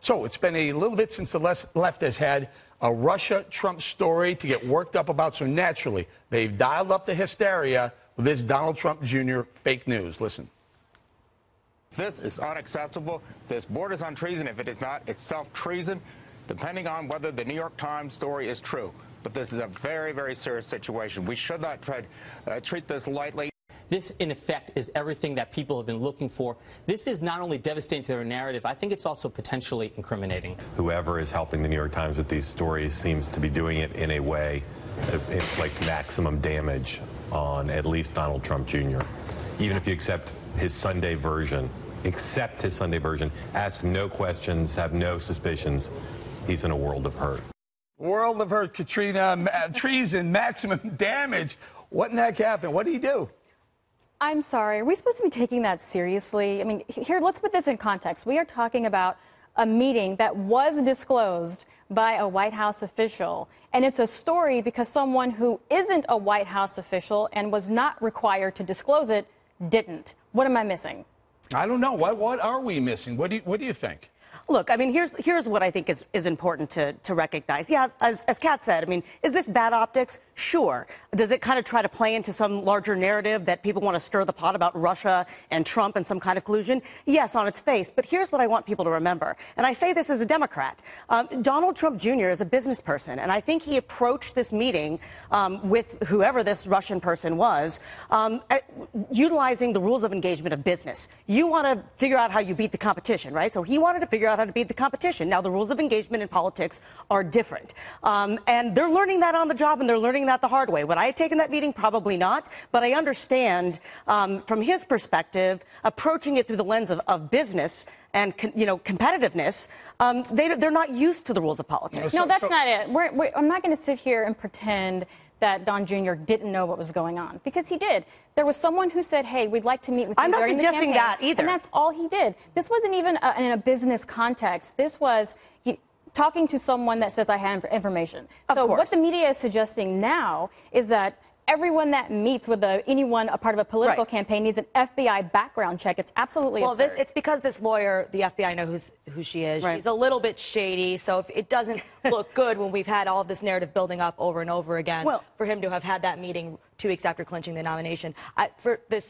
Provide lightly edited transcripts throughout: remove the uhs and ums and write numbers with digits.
So it's been a little bit since the left has had a Russia-Trump story to get worked up about. So naturally, they've dialed up the hysteria with this Donald Trump Jr. fake news. Listen. This is unacceptable. This borders on treason. If it is not itself treason, depending on whether the New York Times story is true. But this is a very, very serious situation. We should not treat this lightly. This, in effect, is everything that people have been looking for. This is not only devastating to their narrative, I think it's also potentially incriminating. Whoever is helping the New York Times with these stories seems to be doing it in a way that inflicts maximum damage on at least Donald Trump Jr. Even if you accept his Sunday version, ask no questions, have no suspicions, he's in a world of hurt. World of hurt, Katrina. Treason, maximum damage. What in the heck happened? What did he do? I'm sorry. Are we supposed to be taking that seriously? I mean, here, let's put this in context. We are talking about a meeting that was disclosed by a White House official. And it's a story because someone who isn't a White House official and was not required to disclose it didn't. What am I missing? I don't know. What are we missing? What do you think? Look, I mean, here's what I think is important to recognize. Yeah, as Kat said, I mean, is this bad optics? Sure. Does it kind of try to play into some larger narrative that people want to stir the pot about Russia and Trump and some kind of collusion? Yes, on its face. But here's what I want people to remember. And I say this as a Democrat. Donald Trump Jr. is a business person, and I think he approached this meeting with whoever this Russian person was, utilizing the rules of engagement of business. You want to figure out how you beat the competition, right? So he wanted to figure out how to beat the competition. Now, the rules of engagement in politics are different. And they're learning that on the job, and they're learning that the hard way. Would I have taken that meeting? Probably not. But I understand, from his perspective, approaching it through the lens of business and competitiveness. They're not used to the rules of politics. No, that's not it. I'm not going to sit here and pretend that Don Jr. didn't know what was going on, because he did. There was someone who said, hey, we'd like to meet with you during the campaign. I'm not suggesting that either. And that's all he did. This wasn't even in a business context. This was talking to someone that says I have information. So what the media is suggesting now is that everyone that meets with anyone a part of a political campaign needs an FBI background check. It's absolutely absurd. It's because this lawyer, the FBI know who she is. She's a little bit shady, so it doesn't look good when we've had all this narrative building up over and over again. For him to have had that meeting 2 weeks after clinching the nomination, for this.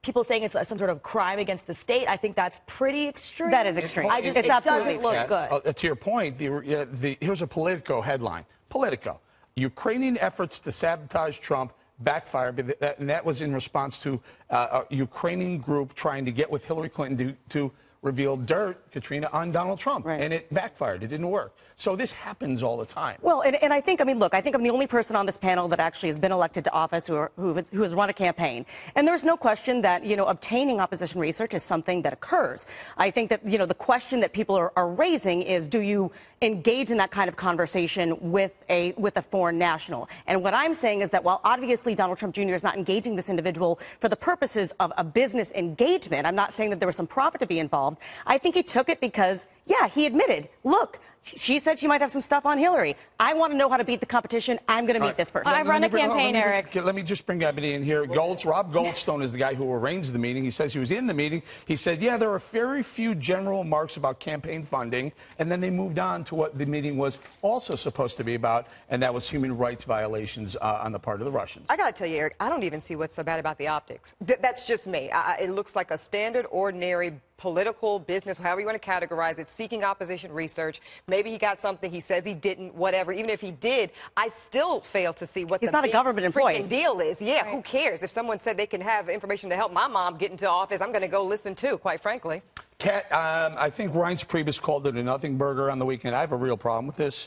People saying it's some sort of crime against the state, I think that's pretty extreme. That is extreme. It doesn't look good. To your point, here's a Politico headline. Politico. Ukrainian efforts to sabotage Trump backfired, and that was in response to a Ukrainian group trying to get with Hillary Clinton to reveal dirt, Katrina, on Donald Trump. And it backfired. It didn't work. So this happens all the time. Well, and I think, look, I think I'm the only person on this panel that actually has been elected to office who has run a campaign. And there's no question that, obtaining opposition research is something that occurs. I think that, the question that people are raising is, do you engage in that kind of conversation with a foreign national? And what I'm saying is that while obviously Donald Trump Jr. is not engaging this individual for the purposes of a business engagement, I'm not saying that there was some profit to be involved. I think he took it because, yeah, he admitted, look, she said she might have some stuff on Hillary. I want to know how to beat the competition. I'm going to meet this person. I run a campaign, Eric. Let me just bring everybody in here. Rob Goldstone is the guy who arranged the meeting. He says he was in the meeting. He said, yeah, there are very few general remarks about campaign funding. And then they moved on to what the meeting was also supposed to be about, and that was human rights violations on the part of the Russians. I got to tell you, Eric, I don't even see what's so bad about the optics. That's just me. It looks like a standard, ordinary political business, however you want to categorize it, seeking opposition research. Maybe he got something, he says he didn't, whatever. Even if he did, I still fail to see what the not a government employee deal is. Yeah, who cares? If someone said they can have information to help my mom get into office, I'm going to go listen too, quite frankly. Kat, I think Reince Priebus called it a nothing burger on the weekend. I have a real problem with this.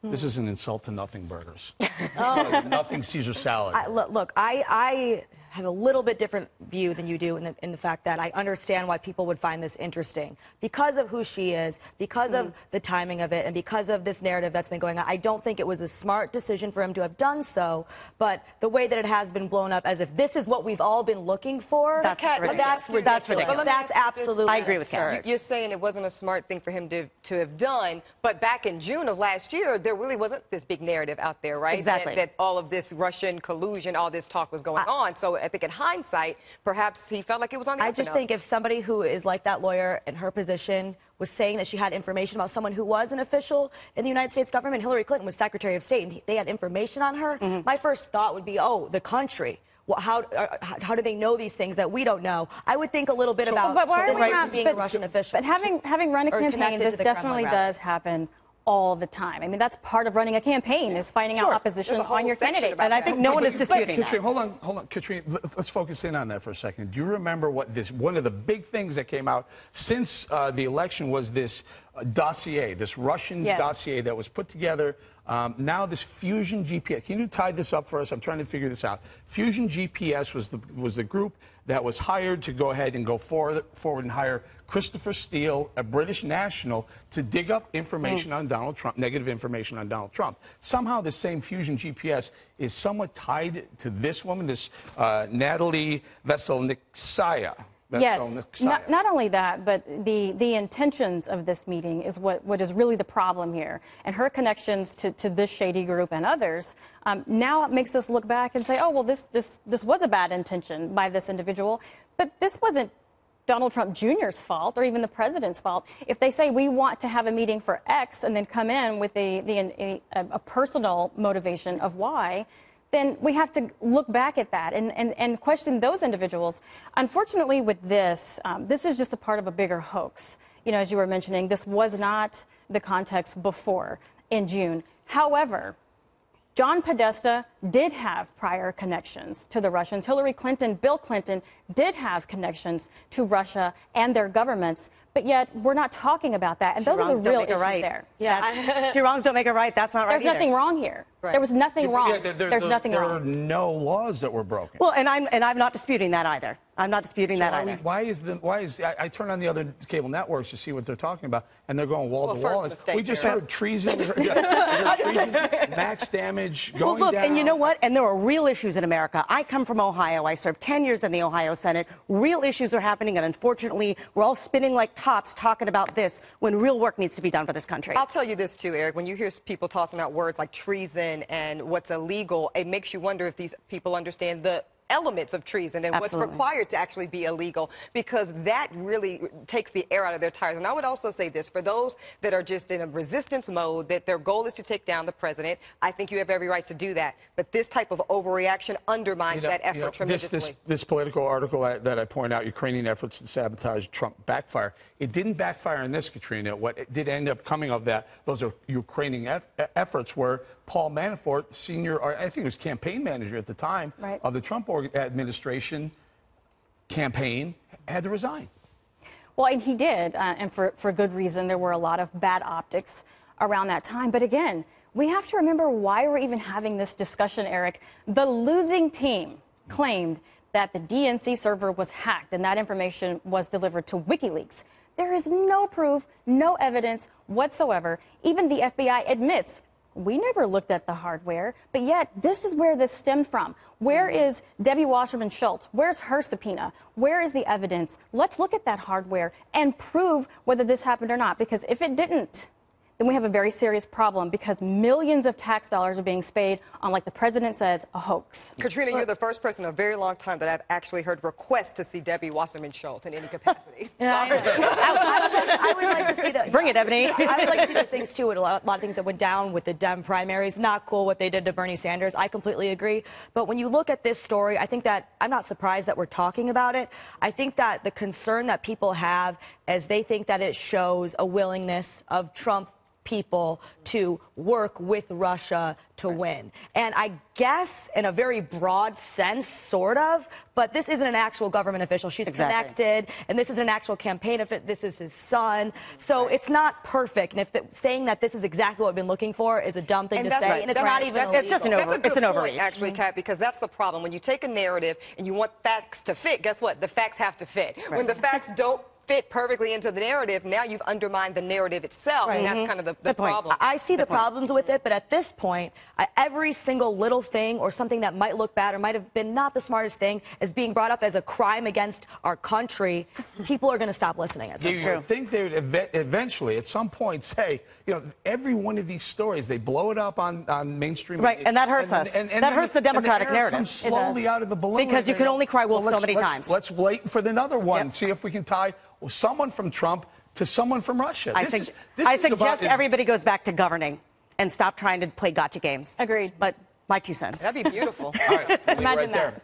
This is an insult to nothing burgers. Nothing Caesar salad. Look, I have a little bit different view than you do in the fact that I understand why people would find this interesting. Because of who she is, because of the timing of it, and because of this narrative that's been going on, I don't think it was a smart decision for him to have done so. But the way that it has been blown up as if this is what we've all been looking for, that's ridiculous. That's absolutely I agree with Kat. You're saying it wasn't a smart thing for him to have done, but back in June of last year, there really wasn't this big narrative out there, right? Exactly. That all of this Russian collusion, all this talk was going on. So I think in hindsight, perhaps he felt like it was on the I up and just up. think if somebody who is like that lawyer in her position was saying that she had information about someone who was an official in the United States government, Hillary Clinton was Secretary of State, and they had information on her, my first thought would be, oh, the country. Well, how do they know these things that we don't know? I would think a little bit about but why are this we right not, from being but, a Russian official. But having run a Or campaign, connected this to the Kremlin, definitely rather. does happen all the time. I mean, that's part of running a campaign is finding out opposition There's a whole on your section candidate. about And I think no one is disputing that. Katrina, hold on, Katrina. Let's focus in on that for a second. Do you remember what one of the big things that came out since the election was this dossier, this Russian dossier that was put together. Now this Fusion GPS. Can you tie this up for us? I'm trying to figure this out. Fusion GPS was the group that was hired to go ahead and go forward and hire Christopher Steele, a British national, to dig up information on Donald Trump, negative information on Donald Trump. Somehow the same Fusion GPS is somewhat tied to this woman, this Natalie Veselnitskaya. Yes, not only that, but the intentions of this meeting is what is really the problem here. And her connections to this shady group and others, now it makes us look back and say, oh, well, this was a bad intention by this individual. But this wasn't Donald Trump Jr.'s fault or even the president's fault. If they say we want to have a meeting for X and then come in with a personal motivation of Y, then we have to look back at that and question those individuals. Unfortunately, with this, this is just a part of a bigger hoax. You know, as you were mentioning, this was not the context before in June. However, John Podesta did have prior connections to the Russians. Hillary Clinton, Bill Clinton did have connections to Russia and their governments. But yet, we're not talking about that. And those are the real issues there. Yeah. Two wrongs don't make a right. That's not right There's nothing wrong here. Right. There was nothing wrong. There's nothing there wrong. are no laws that were broken. Well, and I'm not disputing that either. I'm not disputing that either. I turn on the other cable networks to see what they're talking about, and they're going wall to wall. first mistake, We just Jared. heard treason, treason, max damage, going Well, look, down. and you know what? And there are real issues in America. I come from Ohio. I served 10 years in the Ohio Senate. Real issues are happening, and unfortunately, we're all spinning like tops talking about this when real work needs to be done for this country. I'll tell you this, too, Eric. When you hear people talking about words like treason and what's illegal, it makes you wonder if these people understand the elements of treason and Absolutely. what's required to actually be illegal, because that really takes the air out of their tires. And I would also say this, for those that are just in a resistance mode, that their goal is to take down the president, I think you have every right to do that. But this type of overreaction undermines that effort tremendously. This Politico article that I point out, Ukrainian efforts to sabotage Trump backfire. It didn't backfire in this, Katrina. What it did end up coming of that, those are Ukrainian efforts where Paul Manafort, I think he was campaign manager at the time of the Trump administration campaign, had to resign. Well, and he did, and for good reason. There were a lot of bad optics around that time. But again, we have to remember why we're even having this discussion, Eric. The losing team claimed that the DNC server was hacked and that information was delivered to WikiLeaks. There is no proof, no evidence whatsoever. Even the FBI admits we never looked at the hardware, but yet this is where this stemmed from. Where is Debbie Wasserman Schultz? Where's her subpoena? Where is the evidence? Let's look at that hardware and prove whether this happened or not, because if it didn't, then we have a very serious problem, because millions of tax dollars are being spent on, like the president says, a hoax. Katrina, you're the first person in a very long time that I've actually heard request to see Debbie Wasserman Schultz in any capacity. I would like to see the, Bring it, Ebony. I would like to see the things too. A lot of things that went down with the Dem primaries. Not cool what they did to Bernie Sanders. I completely agree. But when you look at this story, I think that I'm not surprised that we're talking about it. I think that the concern that people have is they think that it shows a willingness of Trump people to work with Russia to win. And I guess in a very broad sense, sort of, but this isn't an actual government official. She's connected, and this is an actual campaign official. This is his son. So it's not perfect. And if saying that this is exactly what we've been looking for is a dumb thing to say, and it's not even illegal. It's just an overreach. Actually, Kat, because that's the problem. When you take a narrative and you want facts to fit, guess what? The facts have to fit. When the facts don't fit perfectly into the narrative, now you've undermined the narrative itself, and that's kind of the Good point. problem. I see the problems with it, but at this point, every single little thing or something that might look bad or might have been not the smartest thing is being brought up as a crime against our country. People are going to stop listening. You would think they would eventually, at some point, say, every one of these stories, they blow it up on mainstream Right, media, and that hurts us. That hurts the Democratic narrative. Comes slowly out of the balloon. Because you can only cry wolf so many times. Let's wait for another one. See if we can tie someone from Trump to someone from Russia. I suggest everybody goes back to governing and stop trying to play gotcha games. Agreed. But my 2 cents. That'd be beautiful. All right, we'll leave it right there.